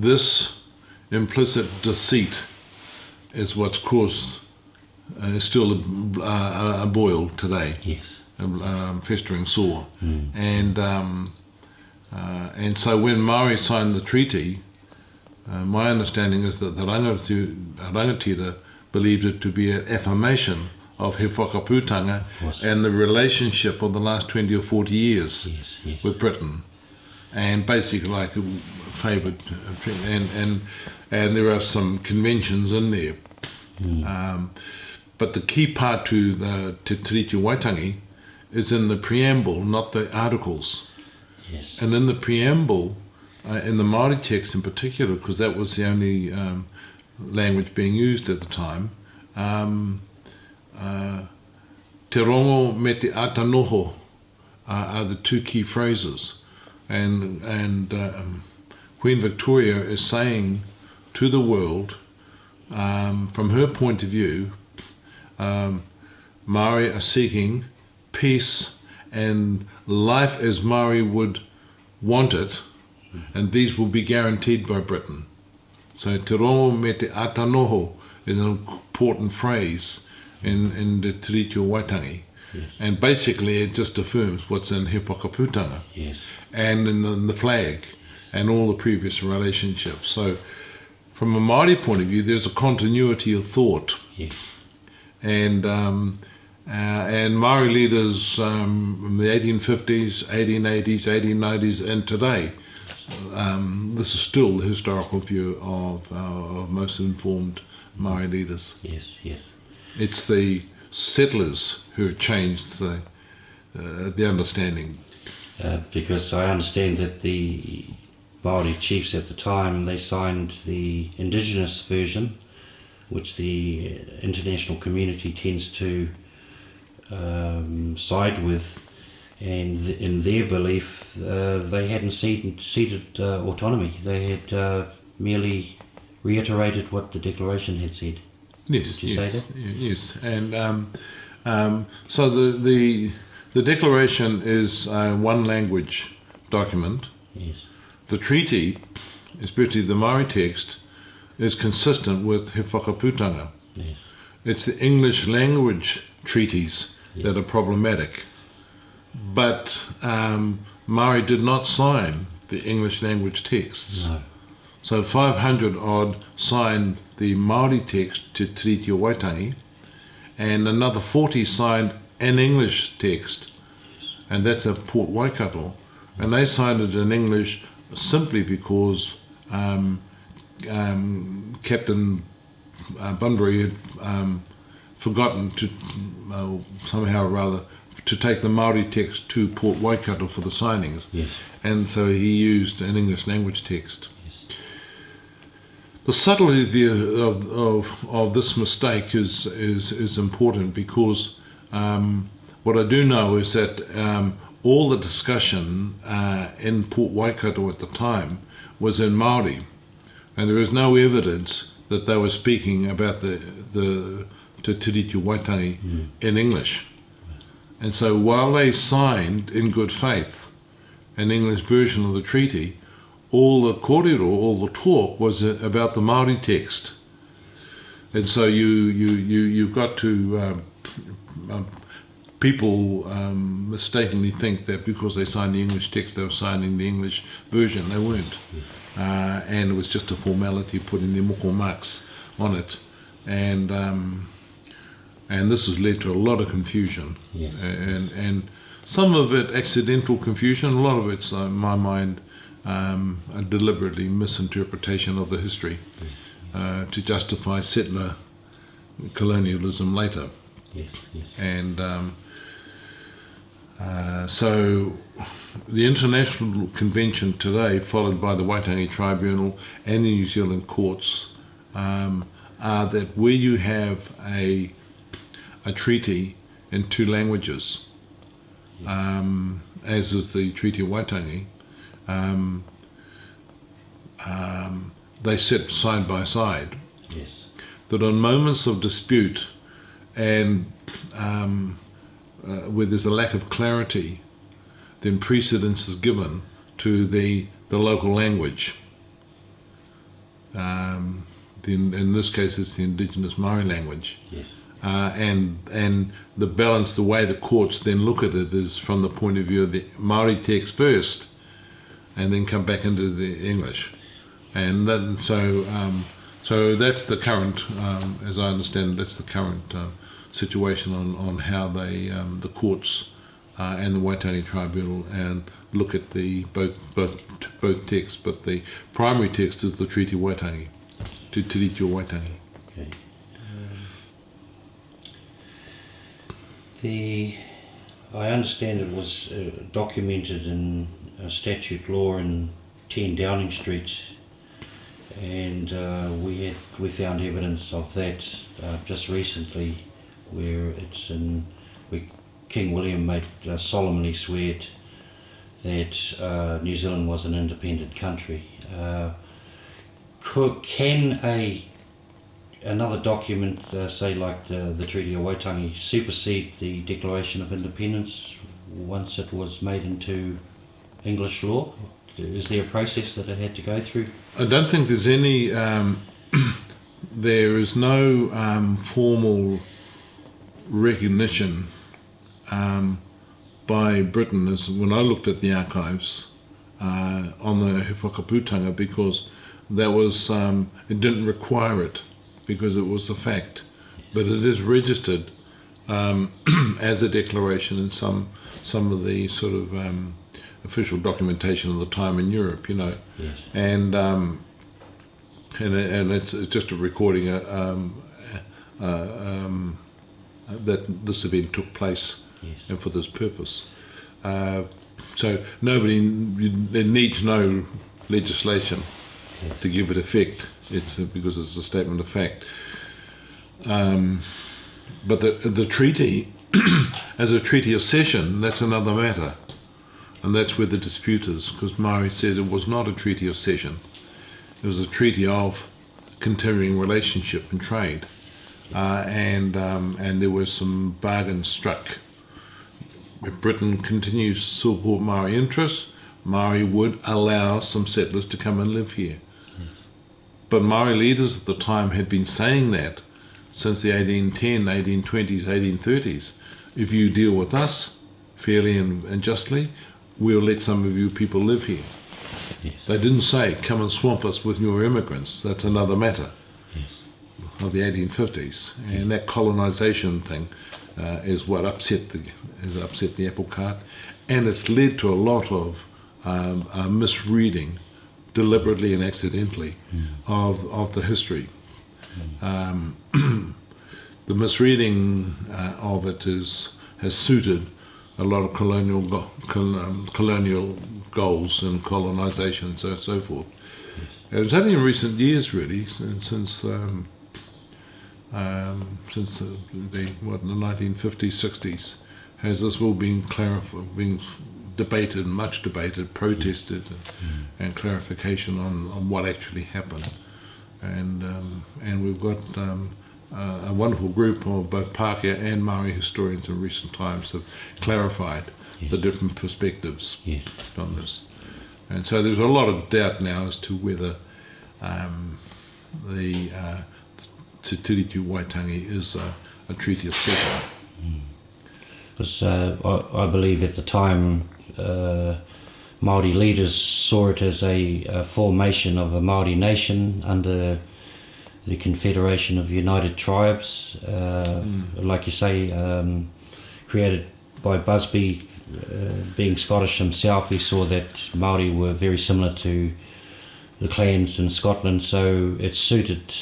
this implicit deceit is what's caused, still a boil today, Yes. a festering sore. And so when Maori signed the treaty, my understanding is that the rangatira believed it to be an affirmation of He Wakaputanga and the relationship of the last 20 or 40 years with Britain, and basically like favoured, and there are some conventions in there. But the key part to the Te Tiriti Waitangi is in the preamble, not the articles. Yes. And in the preamble, in the Māori text in particular, because that was the only language being used at the time, te rongo me te atanoho are the two key phrases. And Queen Victoria is saying to the world, from her point of view, Maori are seeking peace and life as Maori would want it, and these will be guaranteed by Britain. So te rongo me te atanoho is an important phrase in the Tiriti Waitangi. Yes. And basically it just affirms what's in He Wakaputanga, Yes. and in the flag, and all the previous relationships. So from a Māori point of view, there's a continuity of thought. Yes. And Māori leaders in the 1850s, 1880s, 1890s, and today, this is still the historical view of most informed Māori leaders. Yes. Yes. It's the settlers who have changed the understanding. Because I understand that the Māori chiefs at the time, they signed the indigenous version, which the international community tends to side with, and in their belief they hadn't ceded autonomy. They had merely reiterated what the declaration had said. Yes. Would you say that? Yes. And so the declaration is a one language document. Yes. The treaty, especially the Māori text, is consistent with He Wakaputanga. Yes. It's the English language treaties that are problematic. But Māori did not sign the English language texts. No. So 500 odd signed the Māori text to Tiriti Waitangi, and another 40 signed an English text, and that's at Port Waikato. And they signed it in English simply because Captain Bunbury had forgotten to somehow or other to take the Māori text to Port Waikato for the signings. Yes. And so he used an English language text. Yes. The subtlety of this mistake is important, because what I do know is that all the discussion in Port Waikato at the time was in Māori, and there is no evidence that they were speaking about the Te Tiriti Waitangi in English. And so while they signed in good faith an English version of the treaty, all the kōrero, all the talk was about the Māori text. And so you've got to, people mistakenly think that because they signed the English text, they were signing the English version. They weren't. And it was just a formality putting their moko marks on it. And this has led to a lot of confusion. Yes. And some of it accidental confusion, a lot of it's, in my mind, a deliberately misinterpretation of the history to justify settler colonialism later. Yes. Yes. And so the International Convention today, followed by the Waitangi Tribunal and the New Zealand courts, are that where you have a treaty in two languages, as is the Treaty of Waitangi, they sit side by side. Yes. That on moments of dispute and where there's a lack of clarity, then precedence is given to the local language. in this case it's the indigenous Maori language. Yes. And the balance, the way the courts then look at it is from the point of view of the Maori text first, and then come back into the English. And then, so that's the current, as I understand, that's the current situation on how they, the courts and the Waitangi Tribunal and look at the both texts, but the primary text is the Treaty Waitangi, Te Tiriti Waitangi. Okay. I understand it was documented in statute law in 10 Downing Street, and we found evidence of that just recently, where it's where King William made solemnly swear that New Zealand was an independent country. Can another document, say like the Treaty of Waitangi, supersede the Declaration of Independence once it was made into English law? Is there a process that it had to go through? I don't think there's any, there is no formal recognition by Britain, as when I looked at the archives on the He Wakaputanga, because that was, it didn't require it, because it was a fact, but it is registered as a declaration in some of the sort of official documentation of the time in Europe, you know. Yes. And it's just a recording that this event took place, yes, and for this purpose. So there needs no legislation, yes, to give it effect. It's because it's a statement of fact. But the treaty, as a treaty of cession, that's another matter. And that's where the dispute is, because Maori said it was not a treaty of cession. It was a treaty of continuing relationship and trade. And there were some bargains struck. If Britain continues to support Maori interests, Maori would allow some settlers to come and live here. But Maori leaders at the time had been saying that since the 1810, 1820s, 1830s. If you deal with us fairly and justly, we'll let some of you people live here. yes, They didn't say, come and swamp us with your immigrants. That's another matter, yes, of the 1850s. And that colonisation thing is what upset the apple cart. And it's led to a lot of misreading, deliberately and accidentally, of the history. The misreading of it has suited a lot of colonial goals and colonisation and so forth. It was only in recent years, really, since the 1950s, 60s, has this all been debated, much debated, protested, and clarification on what actually happened. And we've got a wonderful group of both Pākehā and Maori historians in recent times have clarified, yes, the different perspectives, yes, on this. And so there's a lot of doubt now as to whether the Te Tiriti Waitangi is a treaty of cession. Because I believe at the time Māori leaders saw it as a formation of a Māori nation under the Confederation of United Tribes, like you say, created by Busby. Being Scottish himself, he saw that Māori were very similar to the clans in Scotland, so it suited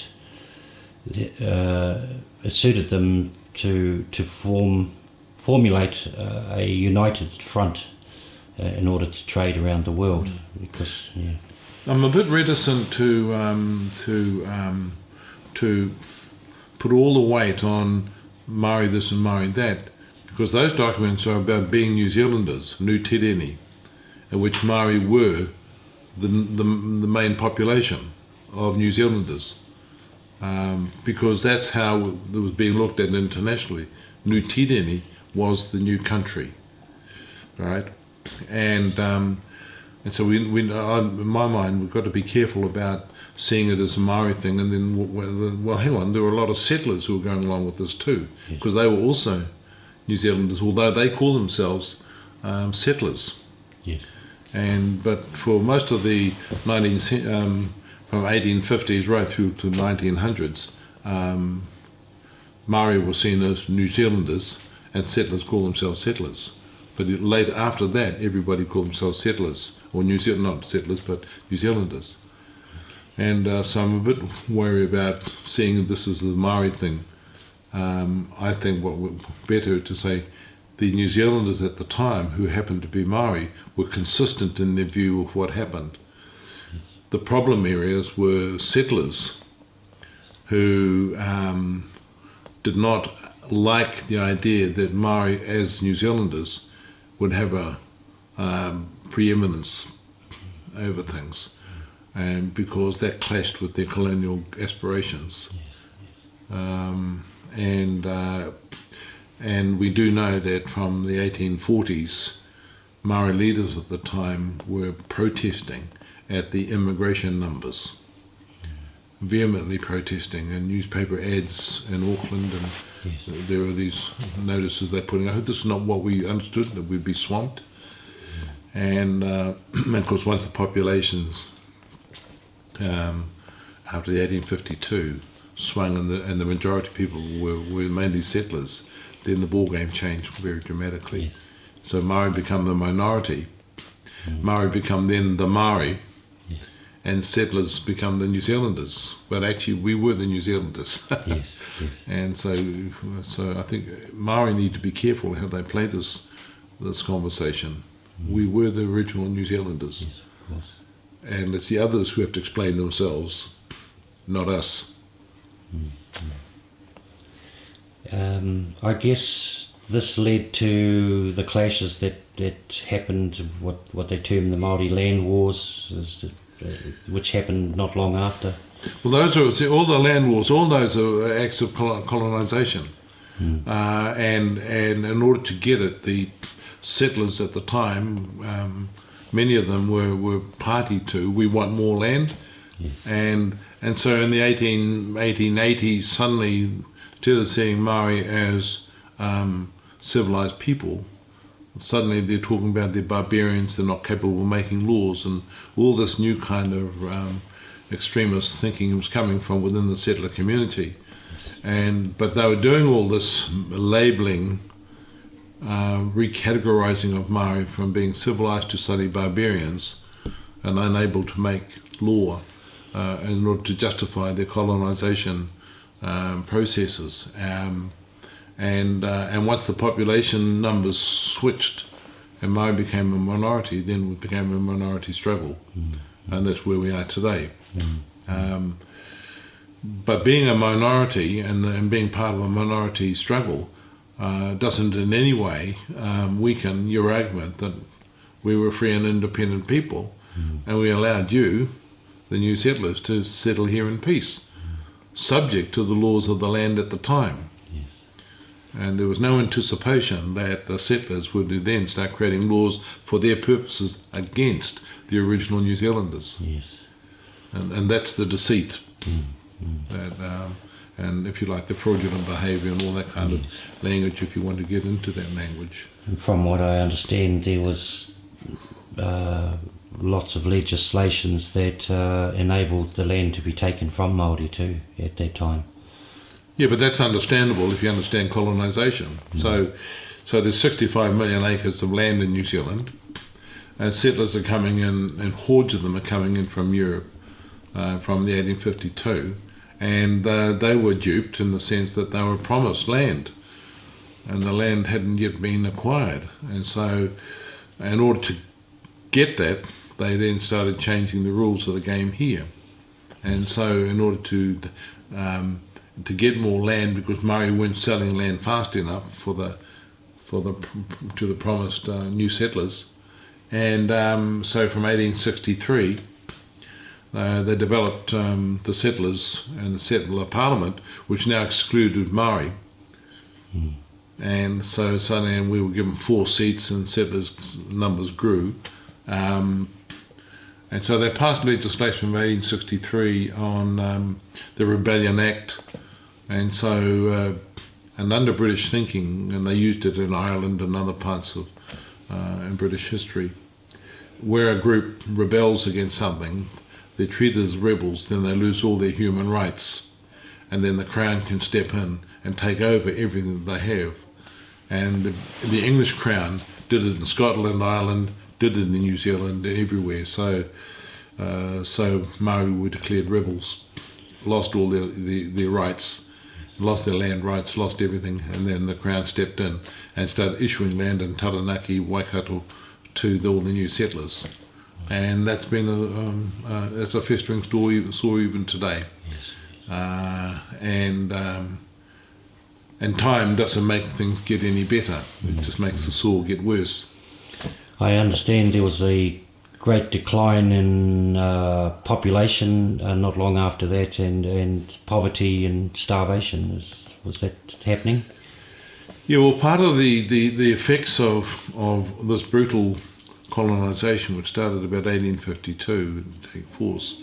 them to formulate a united front in order to trade around the world. Because I'm a bit reticent to put all the weight on Maori this and Maori that, because those documents are about being New Zealanders, Nu Tireni, in which Maori were the main population of New Zealanders, because that's how it was being looked at internationally. Nu Tireni was the new country, right? And And so in my mind, we've got to be careful about seeing it as a Maori thing, and then, well, hang on, there were a lot of settlers who were going along with this too, because they were also New Zealanders, although they call themselves settlers. Yes. But for most of the from 1850s right through to 1900s, Maori were seen as New Zealanders, and settlers call themselves settlers. But later, after that, everybody called themselves settlers, or not settlers, but New Zealanders. And so I'm a bit wary about seeing this as the Maori thing. I think what would better to say the New Zealanders at the time, who happened to be Maori, were consistent in their view of what happened. The problem areas were settlers who did not like the idea that Maori, as New Zealanders, would have a preeminence over things, and because that clashed with their colonial aspirations. And we do know that from the 1840s, Maori leaders at the time were protesting at the immigration numbers, vehemently protesting, and newspaper ads in Auckland, and there are these notices they're putting out. This is not what we understood, that we'd be swamped. And of course, once the populations after the 1852 swung and the majority of people were mainly settlers, then the ball game changed very dramatically. Yes. So Maori become the minority. Maori become then the Maori, and settlers become the New Zealanders. But actually, we were the New Zealanders. Yes. And so I think Maori need to be careful how they play this conversation. We were the original New Zealanders. Yes, of course. And it's the others who have to explain themselves, not us. I guess this led to the clashes that happened, what they term the Māori land wars, which happened not long after. Well, those are all the land wars. All those are acts of colonisation, and in order to get it, the settlers at the time, many of them were party to, we want more land, and so in the 1880s, suddenly, instead of seeing Maori as civilised people, suddenly they're talking about they're barbarians, they're not capable of making laws, and all this new kind of extremist thinking was coming from within the settler community. But they were doing all this labelling, recategorising of Maori from being civilised to suddenly barbarians and unable to make law in order to justify their colonisation processes. And once the population numbers switched and Maori became a minority, then it became a minority struggle. And that's where we are today. But being a minority and being part of a minority struggle doesn't in any way weaken your argument that we were free and independent people, and we allowed you, the new settlers, to settle here in peace, subject to the laws of the land at the time. And there was no anticipation that the settlers would then start creating laws for their purposes against the original New Zealanders. And that's the deceit. That, and if you like, the fraudulent behaviour and all that kind of language, if you want to get into that language. And from what I understand, there was lots of legislations that enabled the land to be taken from Māori too at that time. Yeah, but that's understandable if you understand colonisation. So there's 65 million acres of land in New Zealand, and settlers are coming in, and hordes of them are coming in from Europe from the 1852, and they were duped in the sense that they were promised land, and the land hadn't yet been acquired. And so in order to get that, they then started changing the rules of the game here. And so in order to get more land, because Maori weren't selling land fast enough to the promised new settlers, and so from 1863 they developed the settlers and the settler parliament, which now excluded Maori. And so suddenly we were given 4 seats, and settlers' numbers grew. And so they passed legislation in 1863 on the Rebellion Act, and so and under British thinking, and they used it in Ireland and other parts of in British history, where a group rebels against something, they're treated as rebels, then they lose all their human rights, and then the Crown can step in and take over everything that they have. And the English Crown did it in Scotland, Ireland, did it in New Zealand, everywhere. So Maori were declared rebels, lost all their rights, lost their land rights, lost everything, and then the Crown stepped in and started issuing land in Taranaki, Waikato, to all the new settlers. And that's been it's a festering story even today. And time doesn't make things get any better. It just makes the sore get worse. I understand there was a great decline in population not long after that, and poverty and starvation. Was that happening? Yeah, well, part of the effects of this brutal colonisation, which started about 1852 to take force,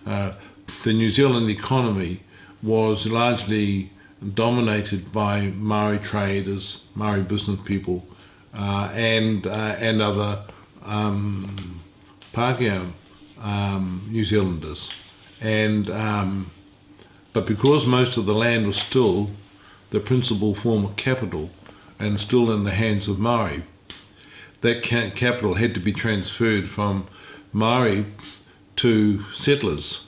the New Zealand economy was largely dominated by Maori traders, Maori business people, and other Pākehā New Zealanders. But because most of the land was still the principal form of capital and still in the hands of Maori, that capital had to be transferred from Maori to settlers.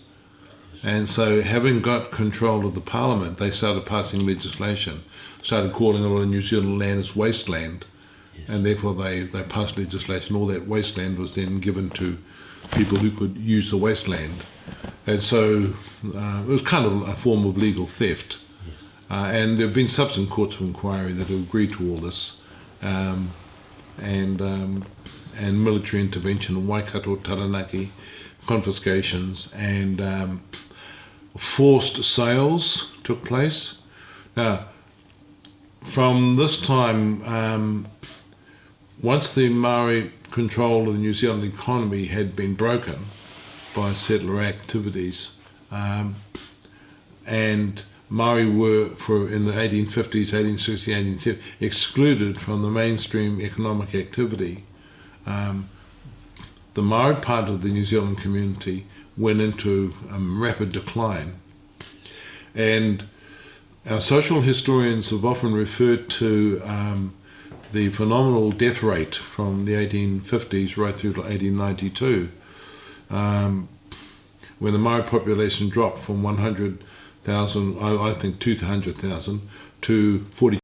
And so, having got control of the Parliament, they started passing legislation, started calling all of New Zealand land as wasteland, and therefore they passed legislation. All that wasteland was then given to people who could use the wasteland. And so it was kind of a form of legal theft. And there have been subsequent courts of inquiry that have agreed to all this, and military intervention in Waikato, Taranaki, confiscations, and forced sales took place. Now, from this time, once the Maori control of the New Zealand economy had been broken by settler activities, and Maori were, in the 1850s, 1860s, 1870s, excluded from the mainstream economic activity, the Maori part of the New Zealand community went into rapid decline. And our social historians have often referred to the phenomenal death rate from the 1850s right through to 1892, when the Maori population dropped from 100,000, I think 200,000, to 40